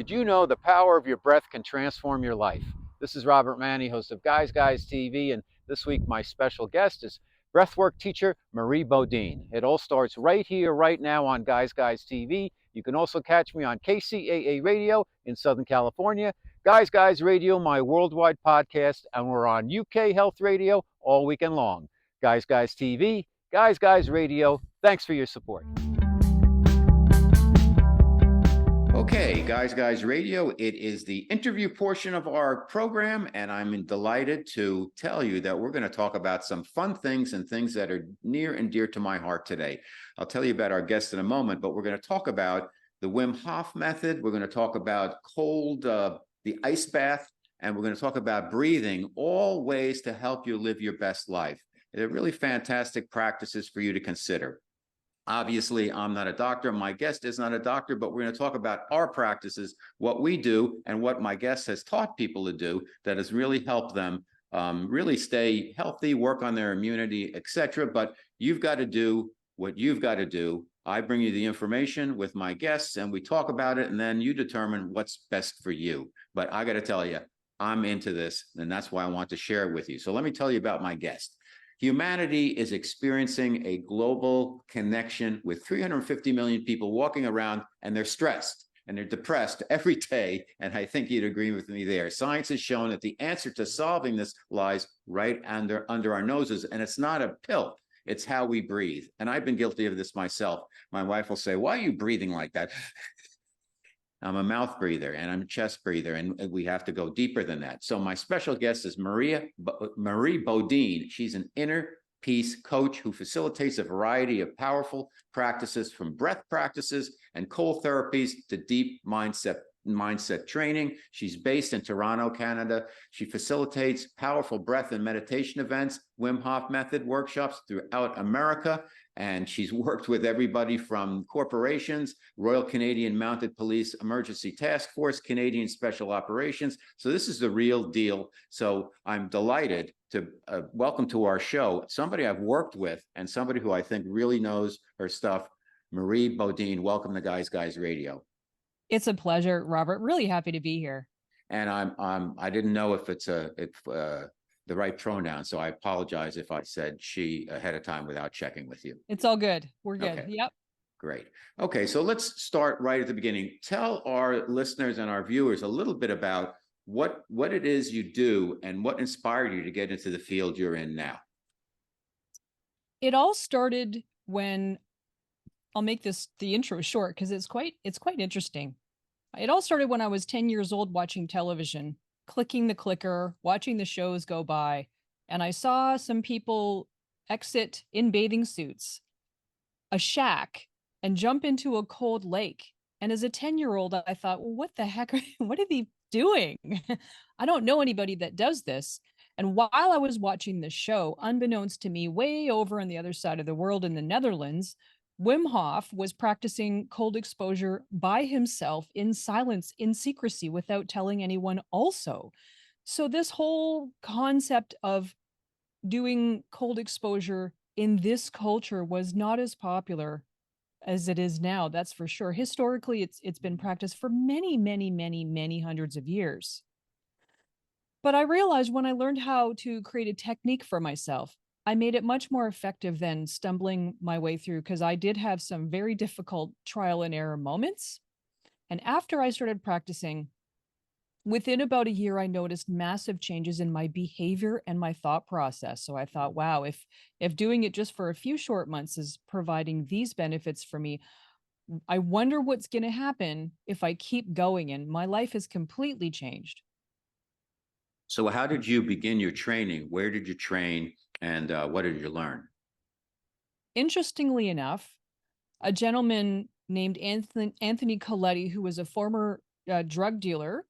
Did you know the power of your breath can transform your life? This is Robert Manni, host of Guys TV, and this week my special guest is breathwork teacher Marie Bodine. It all starts right here, right now on Guys TV. You can also catch me on KCAA Radio in Southern California, Guys Radio, my worldwide podcast, and we're on UK Health Radio all weekend long. Guys TV, Guys Radio. Thanks for your support. Okay, Guys Radio, it is the interview portion of our program, and I'm delighted to tell you that we're going to talk about some fun things and things that are near and dear to my heart today. I'll tell you about our guest in a moment, but we're going to talk about the Wim Hof method. We're going to talk about the ice bath, and we're going to talk about breathing, all ways to help you live your best life. They're really fantastic practices for you to consider. Obviously, I'm not a doctor. My guest is not a doctor, but we're going to talk about our practices, what we do, and what my guest has taught people to do that has really helped them really stay healthy, work on their immunity, etc. But you've got to do what you've got to do. I bring you the information with my guests, and we talk about it, and then you determine what's best for you. But I got to tell you, I'm into this, and that's why I want to share it with you. So let me tell you about my guest. Humanity is experiencing a global connection with 350 million people walking around, and they're stressed and they're depressed every day. And I think you'd agree with me there. Science has shown that the answer to solving this lies right under our noses. And it's not a pill. It's how we breathe. And I've been guilty of this myself. My wife will say, "Why are you breathing like that?" I'm a mouth breather and I'm a chest breather, and we have to go deeper than that. So my special guest is Marie Bodine. She's an inner peace coach who facilitates a variety of powerful practices, from breath practices and cold therapies to deep mindset training. She's based in Toronto, Canada. She facilitates powerful breath and meditation events, Wim Hof method workshops throughout America. And she's worked with everybody from corporations, Royal Canadian Mounted Police Emergency Task Force, Canadian Special Operations. So this is the real deal. So I'm delighted to welcome to our show somebody I've worked with and somebody who I think really knows her stuff. Marie Bodine, welcome to Guys Radio. It's a pleasure, Robert. Really happy to be here. And I didn't know if it's the right pronoun, so I apologize if I said she ahead of time without checking with you. It's all good. We're good. Okay. Yep. Great. Okay, so let's start right at the beginning. Tell our listeners and our viewers a little bit about what it is you do and what inspired you to get into the field you're in now. It all started when, I'll make the intro short because it's quite interesting. It all started when I was 10 years old, watching television, clicking the clicker, watching the shows go by, and I saw some people exit in bathing suits a shack and jump into a cold lake. And as a 10-year-old, I thought, well, what the heck? What are they doing? I don't know anybody that does this. And while I was watching this show, unbeknownst to me, way over on the other side of the world in the Netherlands, Wim Hof was practicing cold exposure by himself in silence, in secrecy, without telling anyone also. So this whole concept of doing cold exposure in this culture was not as popular as it is now, that's for sure. Historically, it's been practiced for many hundreds of years. But I realized when I learned how to create a technique for myself, I made it much more effective than stumbling my way through, because I did have some very difficult trial and error moments. And after I started practicing, within about a year, I noticed massive changes in my behavior and my thought process. So I thought, wow, if doing it just for a few short months is providing these benefits for me, I wonder what's going to happen if I keep going. And my life has completely changed. So how did you begin your training? Where did you train? And what did you learn? Interestingly enough, a gentleman named Anthony Coletti, who was a former drug dealer,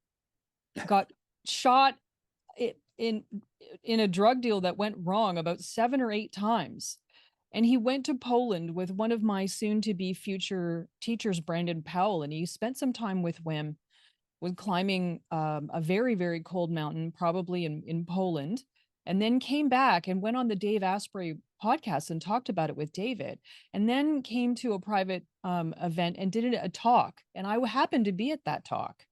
got shot in a drug deal that went wrong about 7 or 8 times. And he went to Poland with one of my soon-to-be future teachers, Brandon Powell, and he spent some time with Wim, with climbing a very, very cold mountain, probably in Poland, and then came back and went on the Dave Asprey podcast and talked about it with David, and then came to a private event and did a talk. And I happened to be at that talk.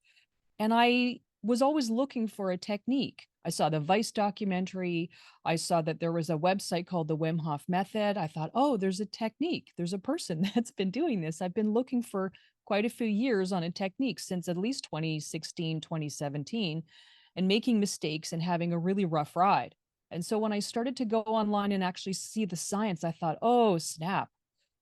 And I was always looking for a technique. I saw the Vice documentary. I saw that there was a website called the Wim Hof Method. I thought, oh, there's a technique. There's a person that's been doing this. I've been looking for quite a few years on a technique since at least 2016, 2017, and making mistakes and having a really rough ride. And so when I started to go online and actually see the science, I thought, oh, snap,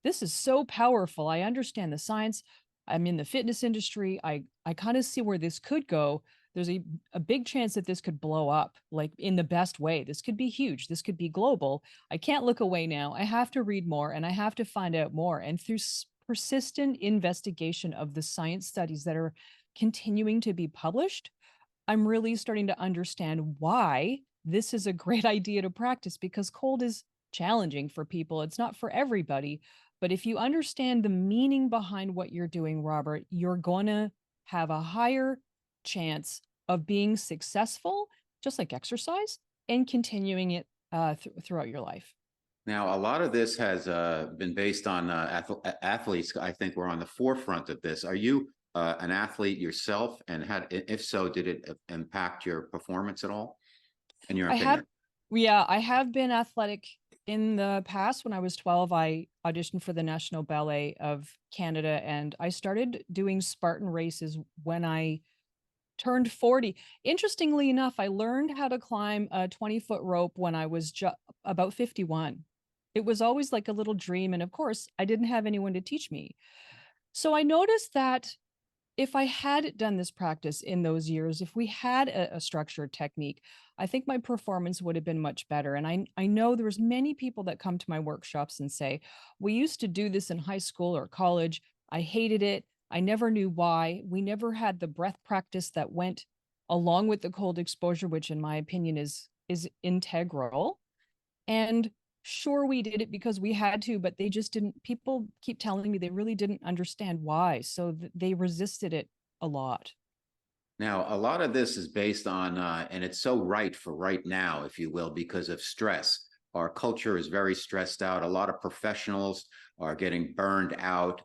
this is so powerful. I understand the science. I'm in the fitness industry. I kind of see where this could go. There's a big chance that this could blow up, like in the best way. This could be huge. This could be global. I can't look away now. I have to read more and I have to find out more. And through persistent investigation of the science studies that are continuing to be published, I'm really starting to understand why this is a great idea to practice, because cold is challenging for people. It's not for everybody. But if you understand the meaning behind what you're doing, Robert, you're going to have a higher chance of being successful, just like exercise, and continuing it throughout your life. Now, a lot of this has been based on athletes. I think we're on the forefront of this. Are you an athlete yourself? And if so, did it impact your performance at all, in your opinion? I have been athletic in the past. When I was 12, I auditioned for the National Ballet of Canada, and I started doing Spartan races when I turned 40. Interestingly enough, I learned how to climb a 20-foot rope when I was about 51. It was always like a little dream. And of course, I didn't have anyone to teach me. So I noticed that if I had done this practice in those years, if we had a structured technique, I think my performance would have been much better. And I know there's many people that come to my workshops and say, we used to do this in high school or college. I hated it. I never knew why. We never had the breath practice that went along with the cold exposure, which in my opinion is integral. And sure, we did it because we had to, but they just didn't. People keep telling me they really didn't understand why. So they resisted it a lot. Now, a lot of this is based on, and it's so right for right now, if you will, because of stress. Our culture is very stressed out. A lot of professionals are getting burned out.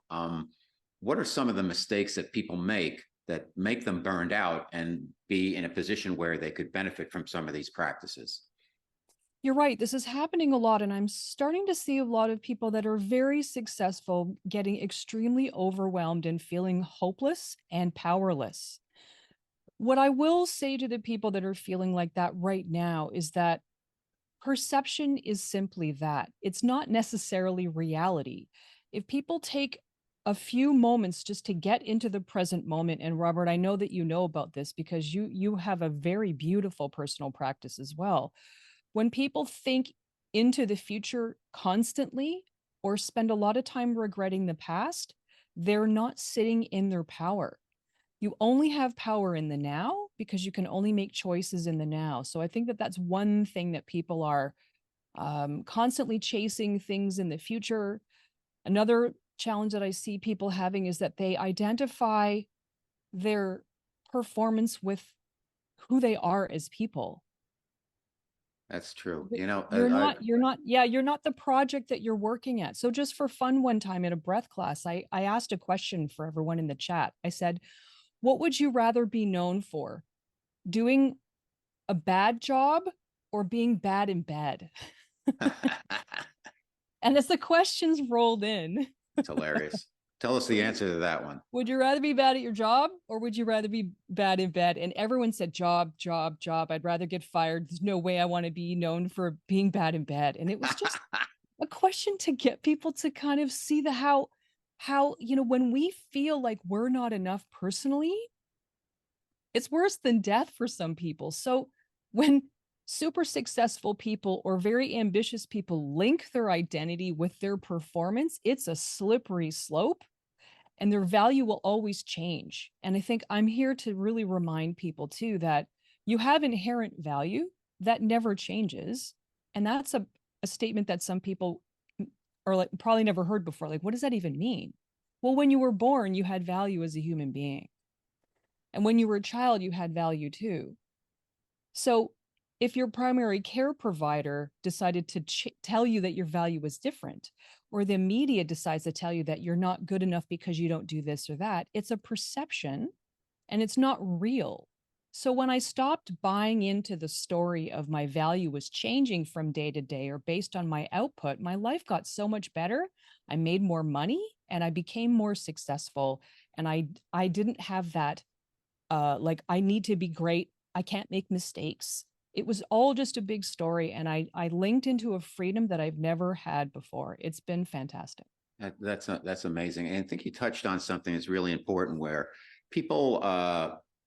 What are some of the mistakes that people make that make them burned out and be in a position where they could benefit from some of these practices? You're right. This is happening a lot. And I'm starting to see a lot of people that are very successful getting extremely overwhelmed and feeling hopeless and powerless. What I will say to the people that are feeling like that right now is that perception is simply that. It's not necessarily reality. If people take a few moments just to get into the present moment, and Robert, I know that you know about this because you have a very beautiful personal practice as well. When people think into the future constantly or spend a lot of time regretting the past, they're not sitting in their power. You only have power in the now because you can only make choices in the now. So I think that that's one thing that people are constantly chasing things in the future. Another challenge that I see people having is that they identify their performance with who they are as people. That's true. You're not the project that you're working at. So just for fun, one time in a breath class, I asked a question for everyone in the chat. I said, what would you rather be known for? Doing a bad job or being bad in bed? And as the questions rolled in, It's hilarious. Tell us the answer to that one. would you rather be bad at your job or would you rather be bad in bed? And everyone said job, job, job. I'd rather get fired. There's no way I want to be known for being bad in bed. And it was just a question to get people to kind of see the how, when we feel like we're not enough personally, it's worse than death for some people. So when super successful people or very ambitious people link their identity with their performance, it's a slippery slope and their value will always change. And I think I'm here to really remind people too that you have inherent value that never changes. And that's a statement that some people are like probably never heard before. Like, what does that even mean? Well, when you were born, you had value as a human being. And when you were a child, you had value too. So if your primary care provider decided to tell you that your value was different, or the media decides to tell you that you're not good enough because you don't do this or that, it's a perception. and it's not real. So when I stopped buying into the story of my value was changing from day to day or based on my output, my life got so much better. I made more money and I became more successful. And I didn't have that like I need to be great. I can't make mistakes. It was all just a big story. And I linked into a freedom that I've never had before. It's been fantastic. That's amazing. And I think you touched on something that's really important where people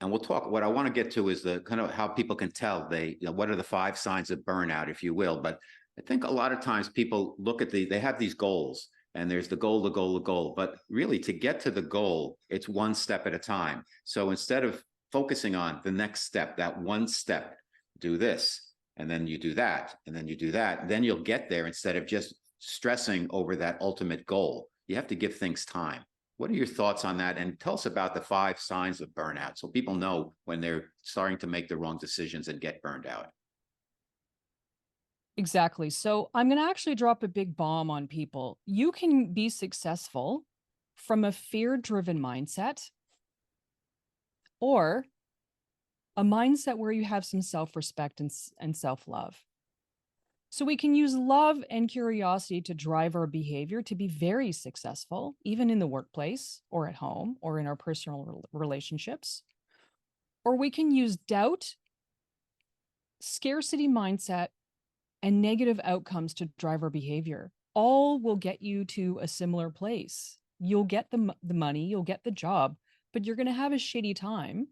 and we'll talk. What I want to get to is the kind of how people can tell what are the 5 signs of burnout, if you will. But I think a lot of times people look at they have these goals, and there's the goal, the goal, the goal. But really, to get to the goal, it's one step at a time. So instead of focusing on the next step, that one step, do this, and then you do that, and then you do that, then you'll get there instead of just stressing over that ultimate goal. You have to give things time. What are your thoughts on that? And tell us about the 5 signs of burnout so people know when they're starting to make the wrong decisions and get burned out. Exactly. So I'm going to actually drop a big bomb on people. You can be successful from a fear driven mindset or a mindset where you have some self respect and self love. So we can use love and curiosity to drive our behavior to be very successful, even in the workplace or at home or in our personal relationships. Or we can use doubt, scarcity mindset, and negative outcomes to drive our behavior. All will get you to a similar place. You'll get the money, you'll get the job, but you're going to have a shitty time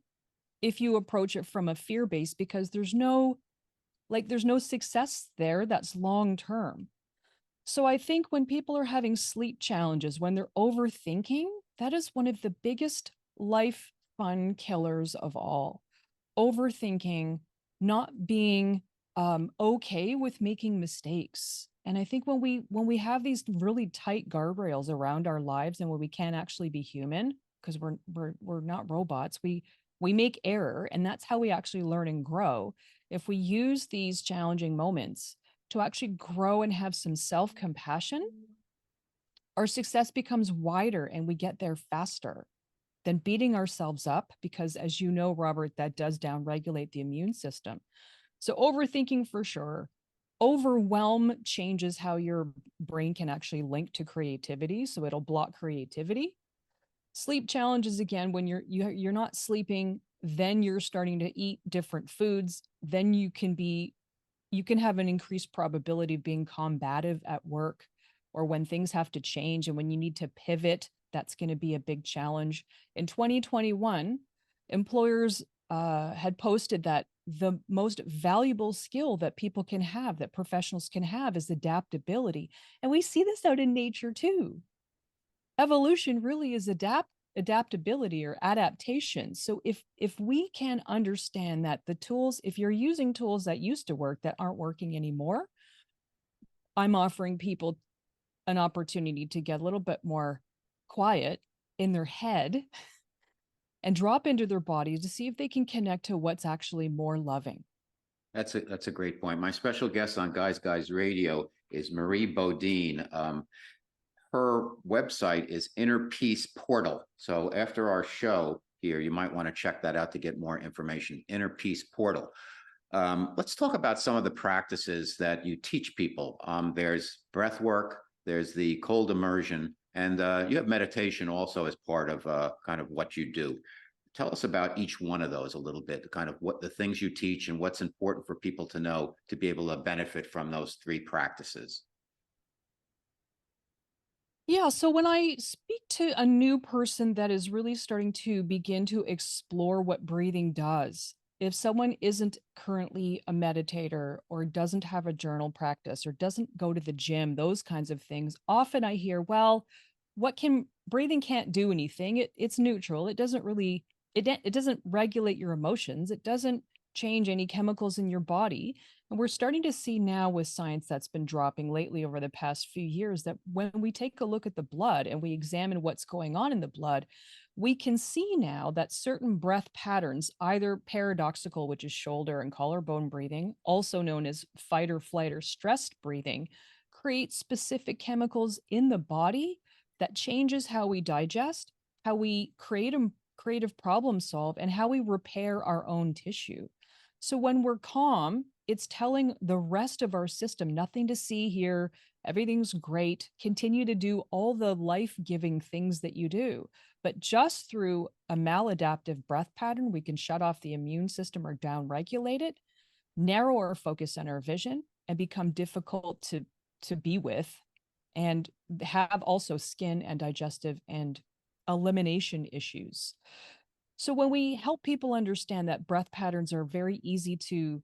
if you approach it from a fear base because there's no success there that's long term. So I think when people are having sleep challenges, when they're overthinking, that is one of the biggest life fun killers of all. Overthinking, not being okay with making mistakes. And I think when we have these really tight guardrails around our lives and where we can't actually be human because we're not robots, we make error, and that's how we actually learn and grow. If we use these challenging moments to actually grow and have some self-compassion, our success becomes wider and we get there faster than beating ourselves up because, as you know, Robert, that does downregulate the immune system. So overthinking for sure. Overwhelm changes how your brain can actually link to creativity, so it'll block creativity. Sleep challenges again when you're not sleeping, then you're starting to eat different foods, then you can have an increased probability of being combative at work or when things have to change and when you need to pivot, that's going to be a big challenge. In 2021, employers had posted that the most valuable skill that people can have, that professionals can have, is adaptability. And we see this out in nature too. Evolution really is adaptability or adaptation. So if we can understand that the tools, if you're using tools that used to work that aren't working anymore, I'm offering people an opportunity to get a little bit more quiet in their head and drop into their body to see if they can connect to what's actually more loving. That's a great point. My special guest on Guys Radio is Marie Bodine. Her website is Inner Peace Portal. So after our show here, you might want to check that out to get more information. Inner Peace Portal. Let's talk about some of the practices that you teach people. There's breath work, there's the cold immersion, and you have meditation also as part of kind of what you do. Tell us about each one of those a little bit, kind of what the things you teach and what's important for people to know to be able to benefit from those 3 practices. Yeah, so when I speak to a new person that is really starting to begin to explore what breathing does, if someone isn't currently a meditator or doesn't have a journal practice or doesn't go to the gym, those kinds of things, often I hear, well, breathing can't do anything. It's neutral. It doesn't really it doesn't regulate your emotions. It doesn't change any chemicals in your body. And we're starting to see now with science that's been dropping lately over the past few years that when we take a look at the blood and we examine what's going on in the blood, we can see now that certain breath patterns, either paradoxical, which is shoulder and collarbone breathing, also known as fight or flight or stressed breathing, create specific chemicals in the body that changes how we digest, how we create creative problem solve, and how we repair our own tissue. So when we're calm, it's telling the rest of our system, nothing to see here, everything's great, continue to do all the life-giving things that you do. But just through a maladaptive breath pattern, we can shut off the immune system or downregulate it, narrow our focus on our vision, and become difficult to be with, and have also skin and digestive and elimination issues. So when we help people understand that breath patterns are very easy to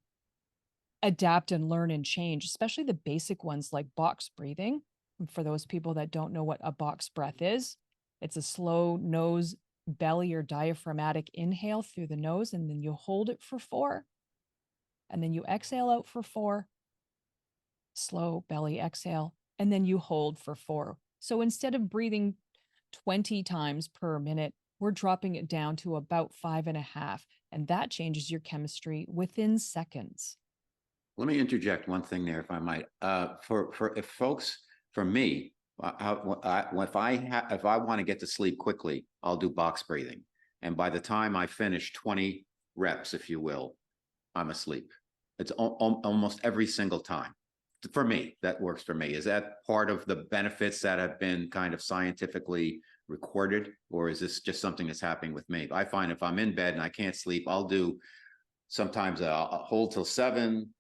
adapt and learn and change, especially the basic ones like box breathing. And for those people that don't know what a box breath is, it's a slow nose, belly, or diaphragmatic inhale through the nose, and then you hold it for 4. And then you exhale out for 4, slow belly exhale, and then you hold for 4. So instead of breathing 20 times per minute, we're dropping it down to about 5.5. And that changes your chemistry within seconds. Let me interject one thing there, if I might. If folks, for me, if I want to get to sleep quickly, I'll do box breathing, and by the time I finish 20 reps, if you will, I'm asleep. It's almost every single time. For me, that works for me. Is that part of the benefits that have been kind of scientifically recorded, or is this just something that's happening with me? I find if I'm in bed and I can't sleep, I'll do sometimes I'll hold till 7.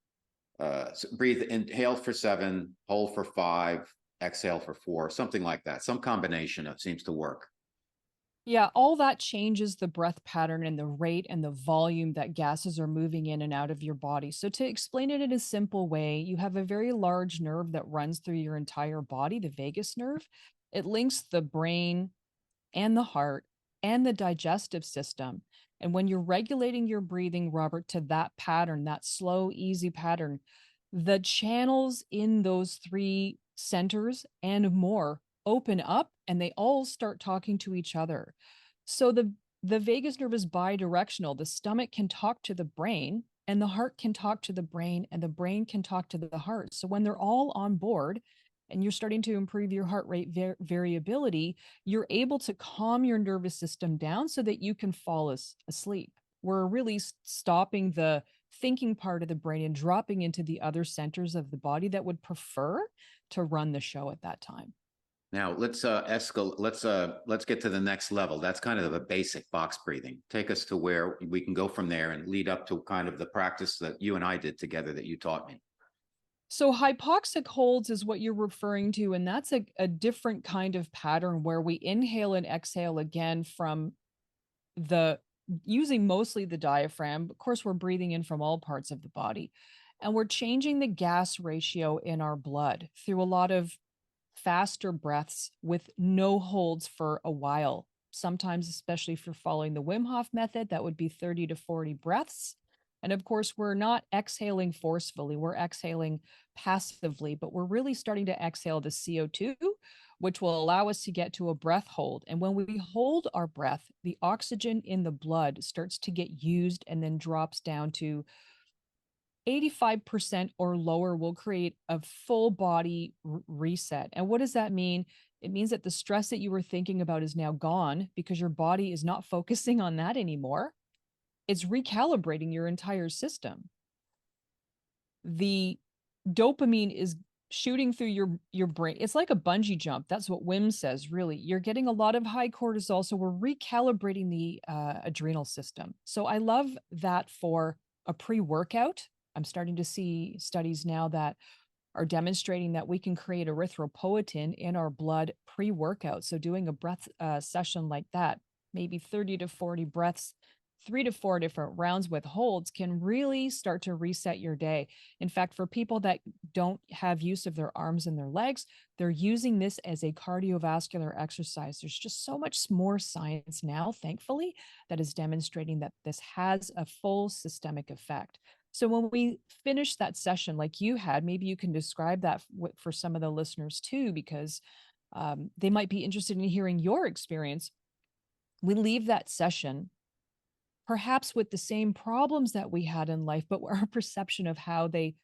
Breathe, inhale for 7, hold for 5, exhale for 4, something like that. Some combination of seems to work. Yeah, all that changes the breath pattern and the rate and the volume that gases are moving in and out of your body. So, to explain it in a simple way, you have a very large nerve that runs through your entire body, the vagus nerve. It links the brain and the heart and the digestive system. And when you're regulating your breathing, Robert, to that pattern, that slow, easy pattern, the channels in those 3 centers and more open up, and they all start talking to each other. So the vagus nerve is bidirectional. The stomach can talk to the brain, and the heart can talk to the brain, and the brain can talk to the heart. So when they're all on board and you're starting to improve your heart rate variability, you're able to calm your nervous system down so that you can fall asleep. We're really stopping the thinking part of the brain and dropping into the other centers of the body that would prefer to run the show at that time. Now let's escalate. Let's get to the next level. That's kind of a basic box breathing. Take us to where we can go from there and lead up to kind of the practice that you and I did together that you taught me. So hypoxic holds is what you're referring to, and that's a different kind of pattern where we inhale and exhale again from the using mostly the diaphragm. Of course, we're breathing in from all parts of the body, and we're changing the gas ratio in our blood through a lot of faster breaths with no holds for a while. Sometimes, especially if you're following the Wim Hof method, that would be 30 to 40 breaths. And of course, we're not exhaling forcefully, we're exhaling passively, but we're really starting to exhale the CO2, which will allow us to get to a breath hold. And when we hold our breath, the oxygen in the blood starts to get used and then drops down to 85% or lower. Will create a full body reset. And what does that mean? It means that the stress that you were thinking about is now gone because your body is not focusing on that anymore. It's recalibrating your entire system. The dopamine is shooting through your brain. It's like a bungee jump. That's what Wim says, really. You're getting a lot of high cortisol, so we're recalibrating the adrenal system. So I love that for a pre-workout. I'm starting to see studies now that are demonstrating that we can create erythropoietin in our blood pre-workout. So doing a breath session like that, maybe 30 to 40 breaths, 3 to 4 different rounds with holds, can really start to reset your day. In fact, for people that don't have use of their arms and their legs, they're using this as a cardiovascular exercise. There's just so much more science now, thankfully, that is demonstrating that this has a full systemic effect. So when we finish that session like you had, maybe you can describe that for some of the listeners too, because they might be interested in hearing your experience. We leave that session perhaps with the same problems that we had in life, but our perception of how they,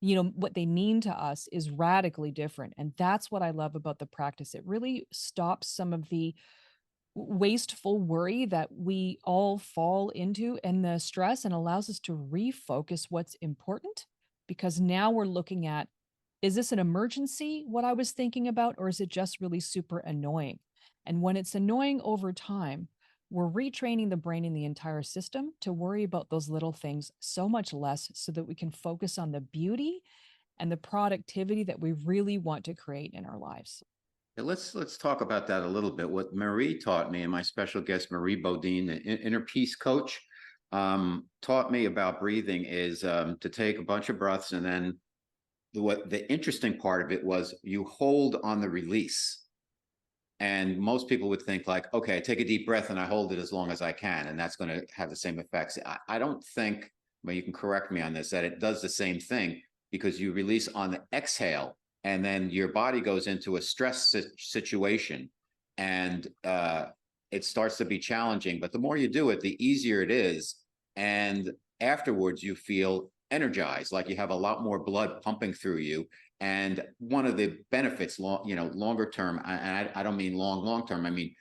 what they mean to us is radically different. And that's what I love about the practice. It really stops some of the wasteful worry that we all fall into and the stress, and allows us to refocus what's important, because now we're looking at, is this an emergency, what I was thinking about, or is it just really super annoying? And when it's annoying over time, we're retraining the brain and the entire system to worry about those little things so much less, so that we can focus on the beauty and the productivity that we really want to create in our lives. Let's talk about that a little bit. What Marie taught me, and my special guest Marie Bodine, the inner peace coach, taught me about breathing is to take a bunch of breaths, and then what the interesting part of it was, you hold on the release. And most people would think like, okay, I take a deep breath and I hold it as long as I can, and that's going to have the same effects. I don't think, but you can correct me on this, that it does the same thing, because you release on the exhale, and then your body goes into a stress situation, and it starts to be challenging. But the more you do it, the easier it is. And afterwards, you feel energized, like you have a lot more blood pumping through you. And one of the benefits, longer term, and I don't mean long term, I mean,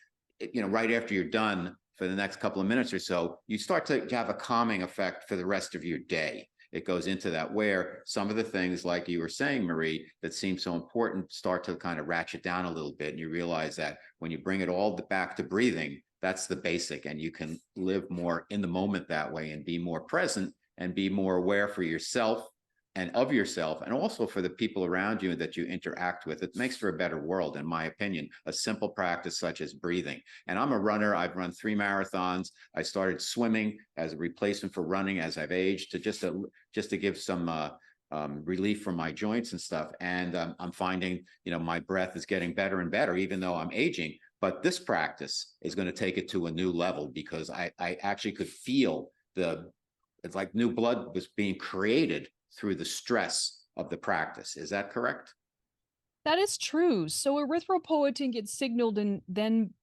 right after you're done for the next couple of minutes or so, you start to have a calming effect for the rest of your day. It goes into that, where some of the things, like you were saying, Marie, that seem so important start to kind of ratchet down a little bit. And you realize that when you bring it all back to breathing, that's the basic, and you can live more in the moment that way, and be more present, and be more aware for yourself and of yourself, and also for the people around you that you interact with. It makes for a better world, in my opinion, a simple practice such as breathing. And I'm a runner. I've run 3 marathons. I started swimming as a replacement for running as I've aged, to just to give some relief from my joints and stuff. And I'm finding, my breath is getting better and better, even though I'm aging. But this practice is going to take it to a new level, because I actually could feel it's like new blood was being created through the stress of the practice. Is that correct? That is true. So erythropoietin gets signaled, and then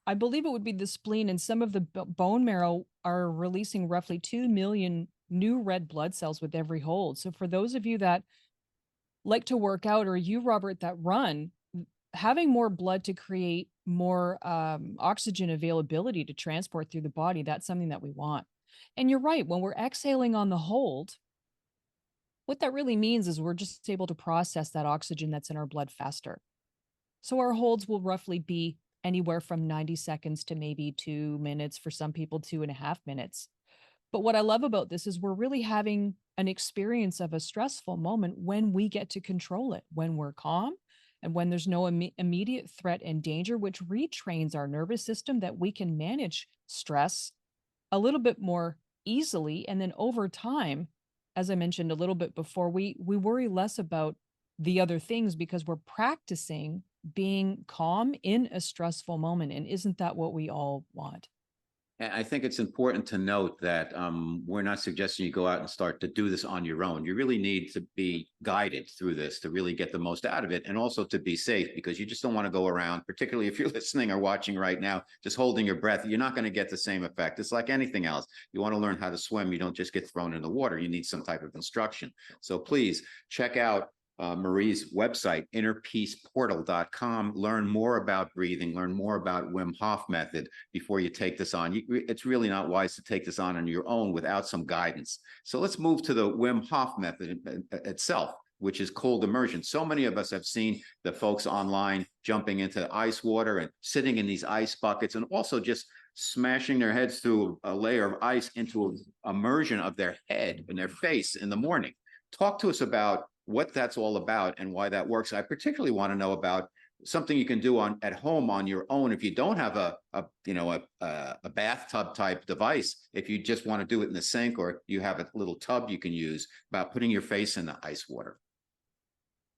I believe it would be the spleen, and some of the bone marrow are releasing roughly 2 million new red blood cells with every hold. So for those of you that like to work out, or you, Robert, that run, having more blood to create more oxygen availability to transport through the body, that's something that we want. And you're right, when we're exhaling on the hold, what that really means is we're just able to process that oxygen that's in our blood faster. So our holds will roughly be anywhere from 90 seconds to maybe 2 minutes, for some people 2.5 minutes. But what I love about this is we're really having an experience of a stressful moment when we get to control it, when we're calm, and when there's no immediate threat and danger, which retrains our nervous system, that we can manage stress a little bit more easily. And then over time, as I mentioned a little bit before, we worry less about the other things, because we're practicing being calm in a stressful moment. And isn't that what we all want? And I think it's important to note that we're not suggesting you go out and start to do this on your own. You really need to be guided through this to really get the most out of it, and also to be safe, because you just don't want to go around, particularly if you're listening or watching right now, just holding your breath. You're not going to get the same effect. It's like anything else. You want to learn how to swim. You don't just get thrown in the water. You need some type of instruction. So please check out Marie's website, innerpeaceportal.com. Learn more about breathing, learn more about Wim Hof method before you take this on. It's really not wise to take this on your own without some guidance. So let's move to the Wim Hof method itself, which is cold immersion. So many of us have seen the folks online jumping into ice water and sitting in these ice buckets, and also just smashing their heads through a layer of ice into an immersion of their head and their face in the morning. Talk to us about what that's all about and why that works. I particularly want to know about something you can do at home on your own if you don't have a bathtub type device. If you just want to do it in the sink, or you have a little tub you can use, about putting your face in the ice water.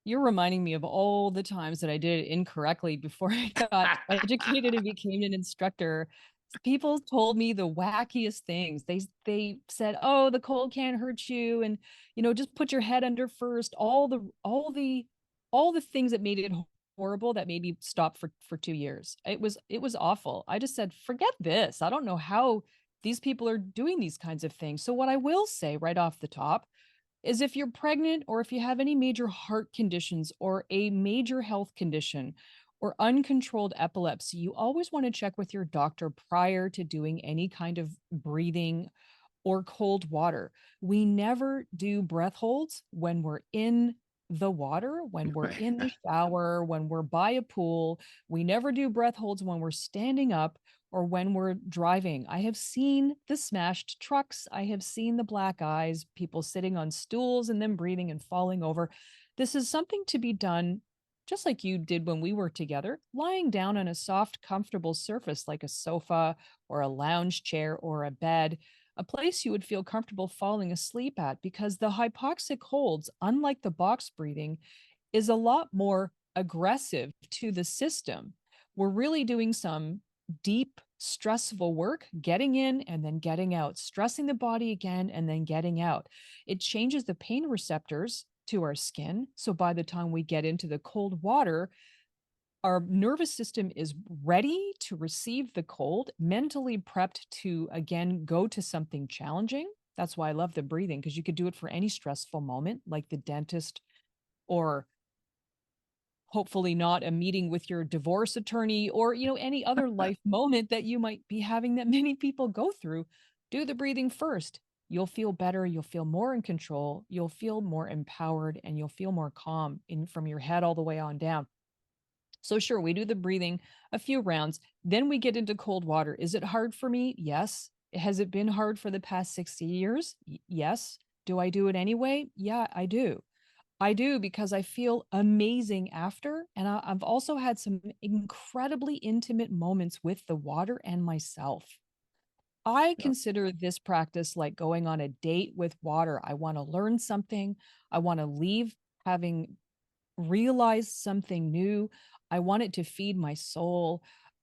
You're reminding me of all the times that I did it incorrectly before I got educated and became an instructor. People told me the wackiest things. They said, "Oh, the cold can't hurt you, and just put your head under first." All the things that made it horrible, that made me stop for 2 years. It was awful. I just said, "Forget this. I don't know how these people are doing these kinds of things." So what I will say right off the top is, if you're pregnant, or if you have any major heart conditions or a major health condition, or uncontrolled epilepsy, you always want to check with your doctor prior to doing any kind of breathing or cold water. We never do breath holds when we're in the water, when we're Right. in the shower, when we're by a pool. We never do breath holds when we're standing up or when we're driving. I have seen the smashed trucks. I have seen the black eyes, people sitting on stools and then breathing and falling over. This is something to be done just like you did when we were together, lying down on a soft, comfortable surface like a sofa or a lounge chair or a bed, a place you would feel comfortable falling asleep at, because the hypoxic holds, unlike the box breathing, is a lot more aggressive to the system. We're really doing some deep, stressful work, getting in and then getting out, stressing the body again and then getting out. It changes the pain receptors to our skin. So by the time we get into the cold water, our nervous system is ready to receive the cold, mentally prepped to again go to something challenging. That's why I love the breathing, because you could do it for any stressful moment, like the dentist, or hopefully not a meeting with your divorce attorney, or any other life moment that you might be having that many people go through. Do the breathing first. You'll feel better, you'll feel more in control, you'll feel more empowered, and you'll feel more calm in from your head all the way on down. So sure, we do the breathing a few rounds, then we get into cold water. Is it hard for me? Yes. Has it been hard for the past 60 years? Yes. Do I do it anyway? Yeah, I do. I do, because I feel amazing after. And I've also had some incredibly intimate moments with the water and myself. I Yeah. consider this practice like going on a date with water. I want to learn something. I want to leave having realized something new. I want it to feed my soul.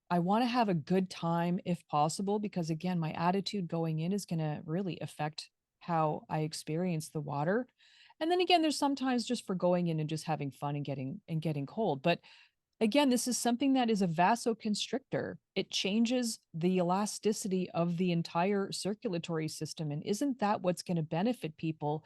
I want to have a good time if possible, because again, my attitude going in is going to really affect how I experience the water. And then again, there's sometimes just for going in and just having fun and getting cold. But again, this is something that is a vasoconstrictor. It changes the elasticity of the entire circulatory system. And isn't that what's going to benefit people?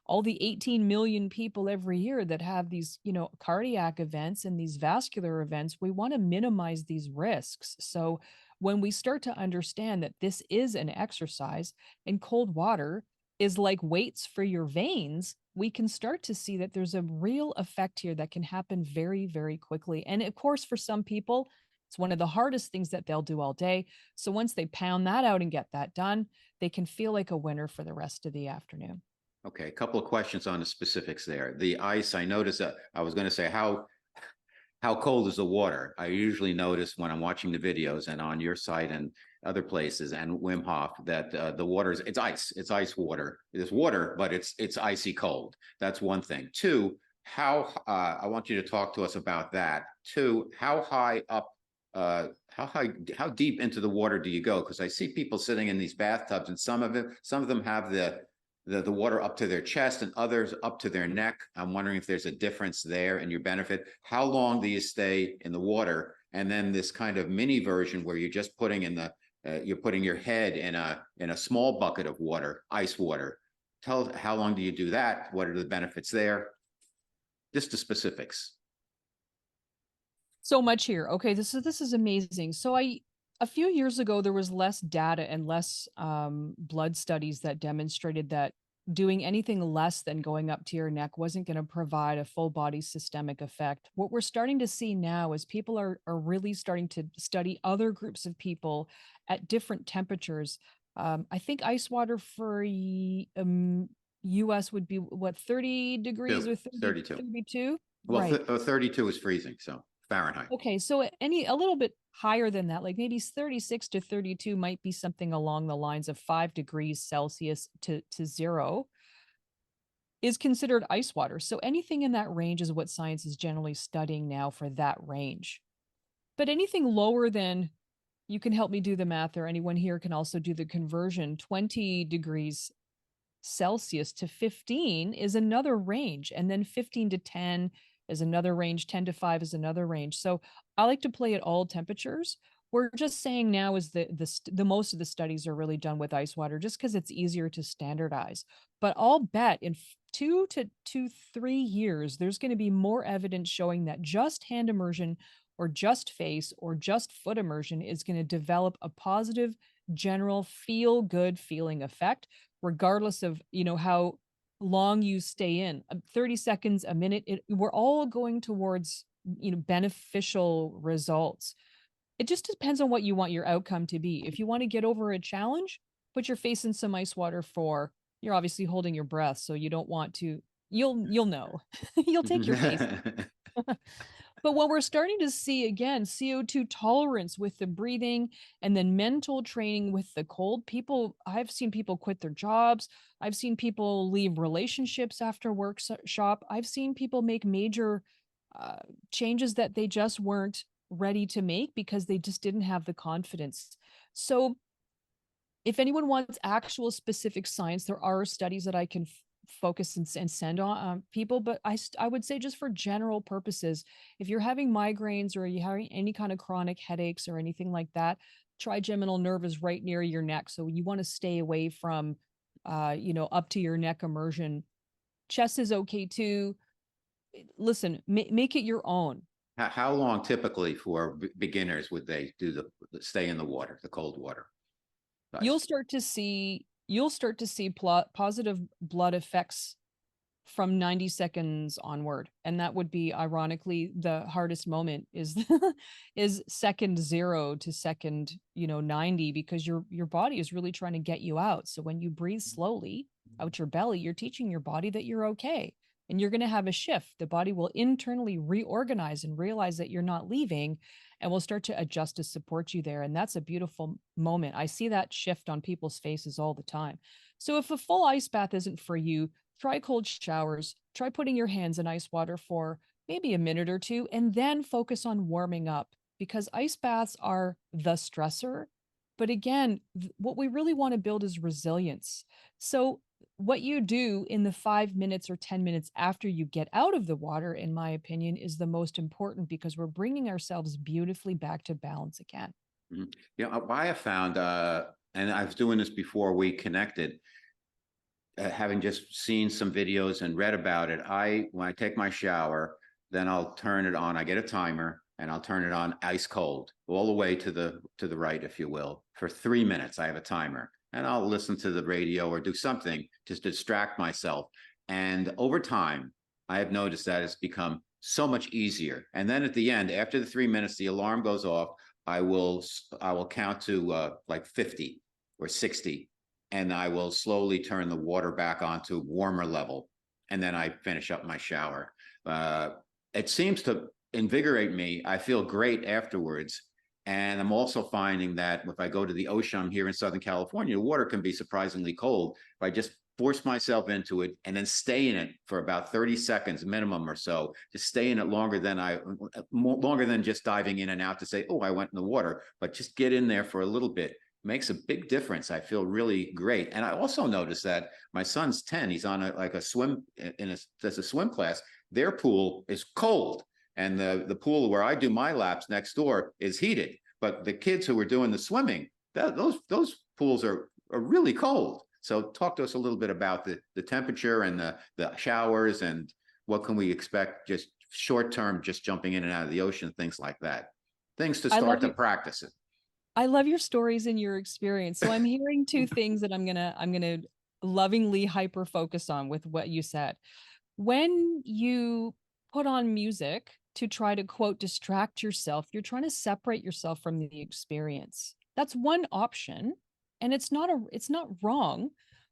All the 18 million people every year that have these, cardiac events and these vascular events, we want to minimize these risks. So when we start to understand that this is an exercise and cold water is like weights for your veins, we can start to see that there's a real effect here that can happen very, very quickly. And of course, for some people, it's one of the hardest things that they'll do all day. So once they pound that out and get that done, they can feel like a winner for the rest of the afternoon. Okay, a couple of questions on the specifics there. The ice, I noticed that I was going to say how cold is the water? I usually notice when I'm watching the videos and on your site and other places and Wim Hof that the water is it's ice. It's ice water. It's water, but it's icy cold. That's one thing. Two, how I want you to talk to us about that. Two, how high up how deep into the water do you go? Because I see people sitting in these bathtubs, and some of them have the water up to their chest and others up to their neck. I'm wondering if there's a difference there in your benefit. How long do you stay in the water? And then this kind of mini version where you're just putting in the you're putting your head in a small bucket of water, ice water. Tell us, how long do you do that? What are the benefits there? Just the specifics. So much here. Okay, this is amazing. So a few years ago there was less data and less blood studies that demonstrated that doing anything less than going up to your neck wasn't going to provide a full body systemic effect. What we're starting to see now is people are really starting to study other groups of people at different temperatures. I think ice water for US would be what, 30 degrees or 30, 32. 32? Well, Right. 32 is freezing, so Fahrenheit. Okay, so any a little bit higher than that, like maybe 36 to 32 might be something along the lines of 5 degrees Celsius to 0 is considered ice water. So anything in that range is what science is generally studying now for that range. But anything lower than, you can help me do the math, or anyone here can also do the conversion, 20 degrees Celsius to 15 is another range. And then 15 to 10 is another range. 10 to 5 is another range. So I like to play at all temperatures. We're just saying now is the most of the studies are really done with ice water just because it's easier to standardize. But I'll bet in 2 to 3 years, there's going to be more evidence showing that just hand immersion or just face or just foot immersion is going to develop a positive, general feel good feeling effect, regardless of, how long you stay in. 30 seconds, a minute, we're all going towards, beneficial results. It just depends on what you want your outcome to be. If you want to get over a challenge, put your face in some ice water for, you're obviously holding your breath, so you don't want to, you'll know. You'll take your face. But what we're starting to see again, CO2 tolerance with the breathing and then mental training with the cold. I've seen people quit their jobs. I've seen people leave relationships after workshop. I've seen people make major changes that they just weren't ready to make because they just didn't have the confidence. So if anyone wants actual specific science, there are studies that I can focus and send on people, but I would say just for general purposes, if you're having migraines or you're having any kind of chronic headaches or anything like that, trigeminal nerve is right near your neck. So you want to stay away from, up to your neck immersion. Chest is okay too. Listen, make it your own. How long typically for beginners would they do the stay in the water, the cold water? You'll start to see positive blood effects from 90 seconds onward, and that would be ironically the hardest moment is is second 0 to second 90, because your body is really trying to get you out. So when you breathe slowly out your belly, you're teaching your body that you're okay, and you're going to have a shift. The body will internally reorganize and realize that you're not leaving, and will start to adjust to support you there. And that's a beautiful moment. I see that shift on people's faces all the time. So if a full ice bath isn't for you, try cold showers, try putting your hands in ice water for maybe a minute or two, and then focus on warming up, because ice baths are the stressor. But again, what we really want to build is resilience. So what you do in the 5 minutes or 10 minutes after you get out of the water, in my opinion, is the most important, because we're bringing ourselves beautifully back to balance again. Mhm. I have found, and I was doing this before we connected, having just seen some videos and read about it, when I take my shower, then I'll turn it on. I get a timer and I'll turn it on ice cold all the way to the right, if you will, for 3 minutes. I have a timer, and I'll listen to the radio or do something just to distract myself. And over time, I have noticed that it's become so much easier. And then at the end, after the 3 minutes, the alarm goes off. I will count to like 50 or 60, and I will slowly turn the water back onto warmer level, and then I finish up my shower. It seems to invigorate me. I feel great afterwards. And I'm also finding that if I go to the ocean, I'm here in Southern California, the water can be surprisingly cold. If I just force myself into it and then stay in it for about 30 seconds minimum or so, just stay in it longer than just diving in and out to say, oh, I went in the water, but just get in there for a little bit makes a big difference. I feel really great. And I also noticed that my son's 10, he's on a swim there's a swim class. Their pool is cold. And the pool where I do my laps next door is heated. But the kids who were doing the swimming, those pools are really cold. So talk to us a little bit about the temperature and the showers, and what can we expect just short term, just jumping in and out of the ocean, things like that. Things to start to practice it. I love your stories and your experience. So I'm hearing two things that I'm gonna lovingly hyper focus on with what you said. When you put on music to try to, quote, distract yourself, you're trying to separate yourself from the experience. That's one option, and it's not wrong.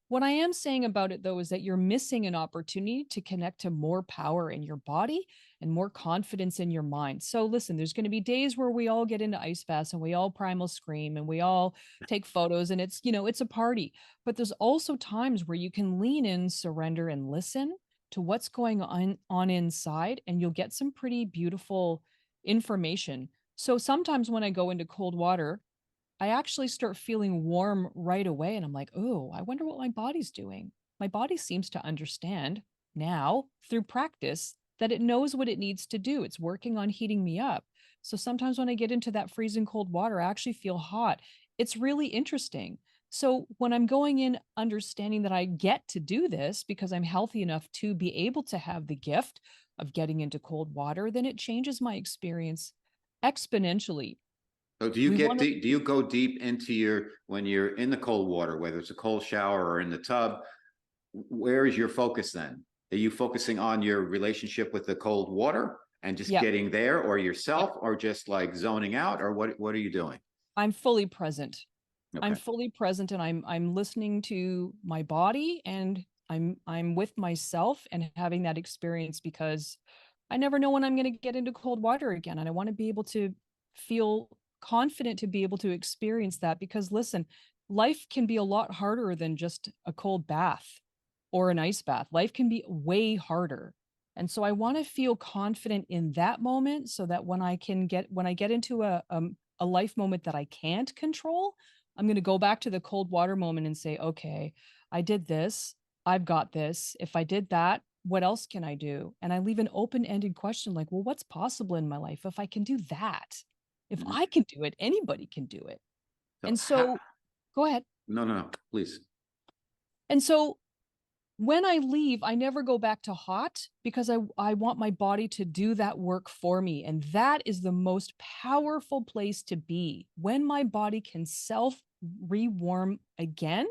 What I am saying about it, though, is that you're missing an opportunity to connect to more power in your body and more confidence in your mind. So listen, there's going to be days where we all get into ice baths and we all primal scream and we all take photos, and it's a party. But there's also times where you can lean in, surrender, and listen to what's going on inside, and you'll get some pretty beautiful information. So sometimes when I go into cold water, I actually start feeling warm right away. And I'm like, oh, I wonder what my body's doing. My body seems to understand now through practice that it knows what it needs to do. It's working on heating me up. So sometimes when I get into that freezing cold water, I actually feel hot. It's really interesting. So when I'm going in understanding that I get to do this because I'm healthy enough to be able to have the gift of getting into cold water, then it changes my experience exponentially. So do you We get want to, deep? Do you go deep into when you're in the cold water, whether it's a cold shower or in the tub? Where is your focus then? Are you focusing on your relationship with the cold water and just yeah, getting there, or yeah, yourself, or just like zoning out, or what are you doing? I'm fully present. I'm Okay. fully present and I'm listening to my body and I'm with myself and having that experience because I never know when I'm going to get into cold water again and I want to be able to feel confident to be able to experience that because listen, life can be a lot harder than just a cold bath or an ice bath. Life can be way harder. And so I want to feel confident in that moment so that when I get into a life moment that I can't control, I'm going to go back to the cold water moment and say, okay, I did this. I've got this. If I did that, what else can I do? And I leave an open ended question like, well, what's possible in my life if I can do that? If Mhm. I can do it, anybody can do it. So And so, go ahead. no, no, no, please. And so when I leave, I never go back to hot because I want my body to do that work for me. And that is the most powerful place to be. When my body can self rewarm again,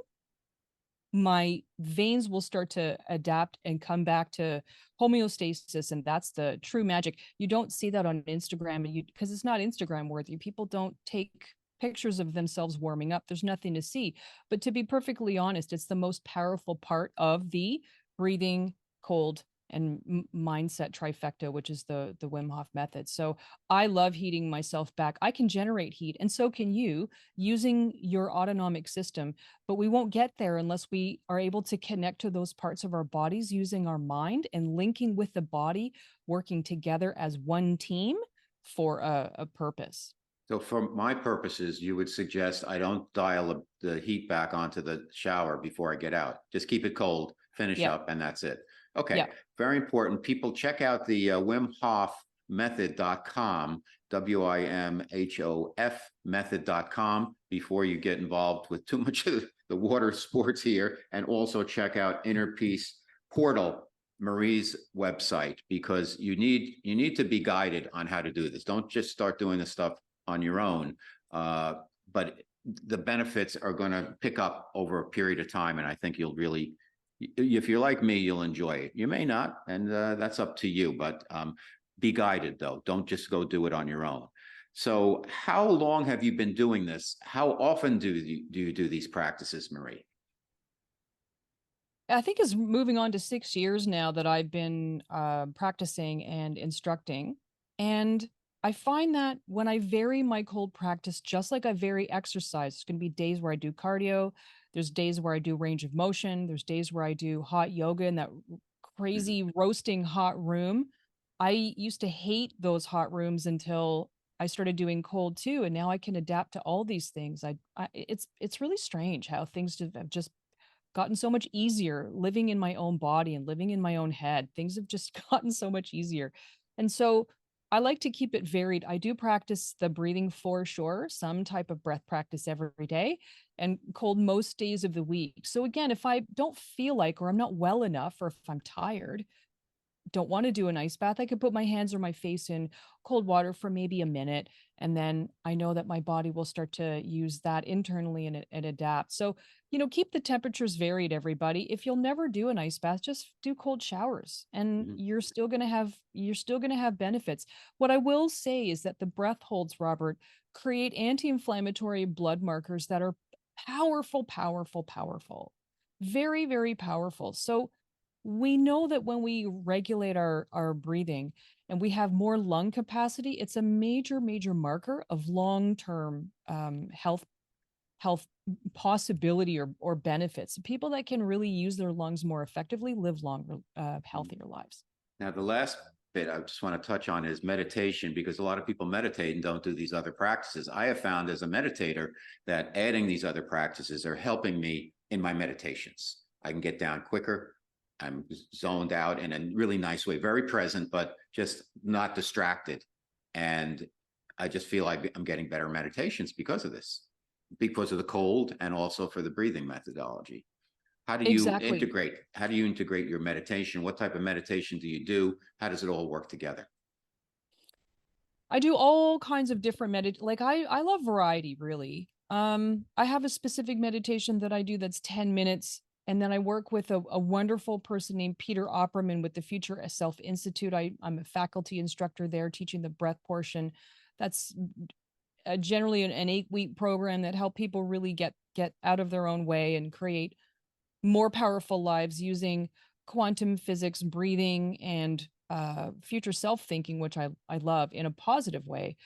my veins will start to adapt and come back to homeostasis. And that's the true magic. You don't see that on Instagram because it's not Instagram worthy. People don't take pictures of themselves warming up. There's nothing to see. But to be perfectly honest, it's the most powerful part of the breathing, cold, and mindset trifecta, which is the Wim Hof method. So I love heating myself back. I can generate heat, and so can you using your autonomic system. But we won't get there unless we are able to connect to those parts of our bodies using our mind and linking with the body, working together as one team for a purpose. So for my purposes, you would suggest I don't dial the heat back onto the shower before I get out. Just keep it cold, finish Yeah. up, and that's it. Okay, Yeah. very important. People check out the Wim Hof method.com, WIMHOF method.com before you get involved with too much of the water sports here. And also check out Inner Peace Portal, Marie's website, because you need to be guided on how to do this. Don't just start doing this stuff on your own. But the benefits are going to pick up over a period of time. And I think you'll really, if you're like me, you'll enjoy it. You may not, and that's up to you. But be guided, though. Don't just go do it on your own. So how long have you been doing this? How often do you do these practices, Marie? I think it's moving on to 6 years now that I've been practicing and instructing. And I find that when I vary my cold practice, just like I vary exercise, there's going to be days where I do cardio. There's days where I do range of motion. There's days where I do hot yoga in that crazy roasting hot room. I used to hate those hot rooms until I started doing cold too, and now I can adapt to all these things. It's really strange how things have just gotten so much easier living in my own body and living in my own head. Things have just gotten so much easier. And so I like to keep it varied. I do practice the breathing for sure, some type of breath practice every day, and cold most days of the week. So again, if I don't feel like, or I'm not well enough, or if I'm tired, don't want to do an ice bath, I could put my hands or my face in cold water for maybe a minute. And then I know that my body will start to use that internally and adapt. So, keep the temperatures varied, everybody. If you'll never do an ice bath, just do cold showers and Mhm. you're still going to have benefits. What I will say is that the breath holds, Robert, create anti-inflammatory blood markers that are powerful, powerful, powerful. Very, very powerful. So we know that when we regulate our breathing and we have more lung capacity, it's a major, major marker of long-term health possibility or benefits. People that can really use their lungs more effectively live longer, healthier lives. Now, the last bit I just want to touch on is meditation, because a lot of people meditate and don't do these other practices. I have found as a meditator that adding these other practices are helping me in my meditations. I can get down quicker. I'm zoned out in a really nice way, very present, but just not distracted. And I just feel like I'm getting better meditations because of this, because of the cold and also for the breathing methodology. Exactly. How do you integrate your meditation? What type of meditation do you do? How does it all work together? I do all kinds of different like I love variety really. I have a specific meditation that I do that's 10 minutes, and then I work with a wonderful person named Peter Opperman with the Future Self Institute. I'm a faculty instructor there teaching the breath portion. That's generally an 8-week program that help people really get out of their own way and create more powerful lives using quantum physics, breathing, and future self thinking, which I love in a positive way.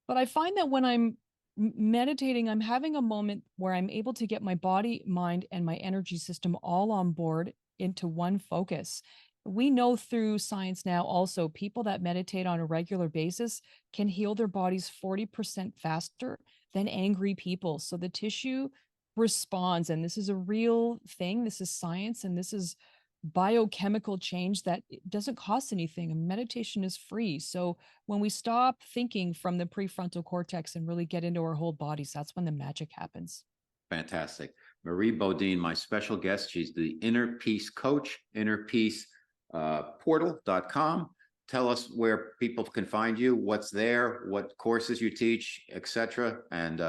But I find that when I'm meditating, I'm having a moment where I'm able to get my body, mind, and my energy system all on board into one focus. We know through science now also people that meditate on a regular basis can heal their bodies 40% faster than angry people. So the tissue responds, and this is a real thing. This is science, and this is biochemical change that it doesn't cost anything, and meditation is free. So when we stop thinking from the prefrontal cortex and really get into our whole bodies, that's when the magic happens. Fantastic. Marie Bodine, my special guest. She's the Inner Peace Coach, innerpeaceportal.com. Tell us where people can find you, what's there, what courses you teach, etc. And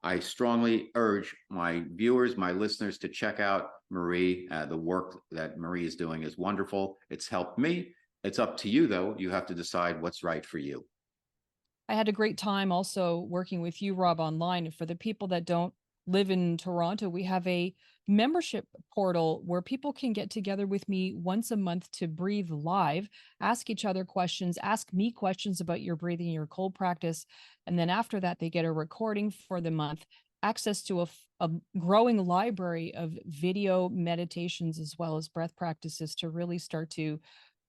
I strongly urge my viewers, my listeners to check out Marie. The work that Marie is doing is wonderful. It's helped me. It's up to you, though. You have to decide what's right for you. I had a great time also working with you, Rob, online. And for the people that don't live in Toronto, we have a membership portal where people can get together with me once a month to breathe live, ask each other questions, ask me questions about your breathing, your cold practice. And then after that, they get a recording for the month, access to a growing library of video meditations as well as breath practices to really start to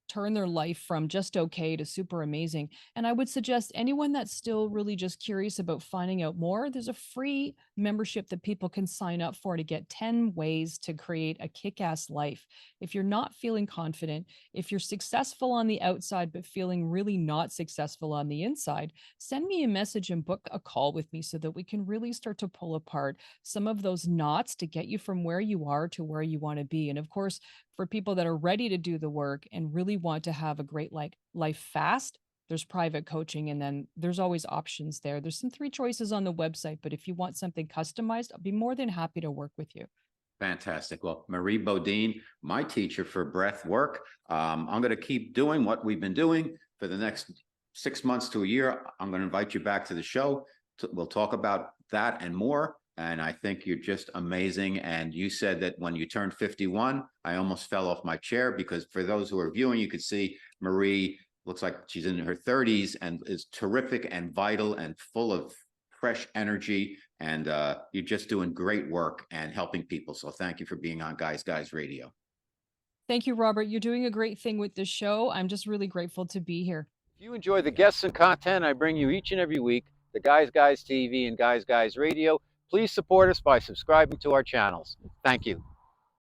turn their life from just okay to super amazing. And I would suggest anyone that's still really just curious about finding out more, there's a free membership that people can sign up for to get 10 ways to create a kick-ass life. If you're not feeling confident, if you're successful on the outside but feeling really not successful on the inside, send me a message and book a call with me so that we can really start to pull apart some of those knots to get you from where you are to where you want to be. And of course, for people that are ready to do the work and really want to have a great life fast, there's private coaching, and then there's always options there. There's some 3 choices on the website, but if you want something customized, I'll be more than happy to work with you. Fantastic. Well, Marie Bodine, my teacher for breath work. I'm going to keep doing what we've been doing for the next 6 months to a year. I'm going to invite you back to the show. We'll talk about that and more. And I think you're just amazing. And you said that when you turned 51, I almost fell off my chair, because for those who are viewing, you could see Marie looks like she's in her 30s and is terrific and vital and full of fresh energy. And you're just doing great work and helping people. So thank you for being on Guys Radio. Thank you, Robert. You're doing a great thing with this show. I'm just really grateful to be here. If you enjoy the guests and content I bring you each and every week, the Guys TV and Guys Radio, please support us by subscribing to our channels. Thank you.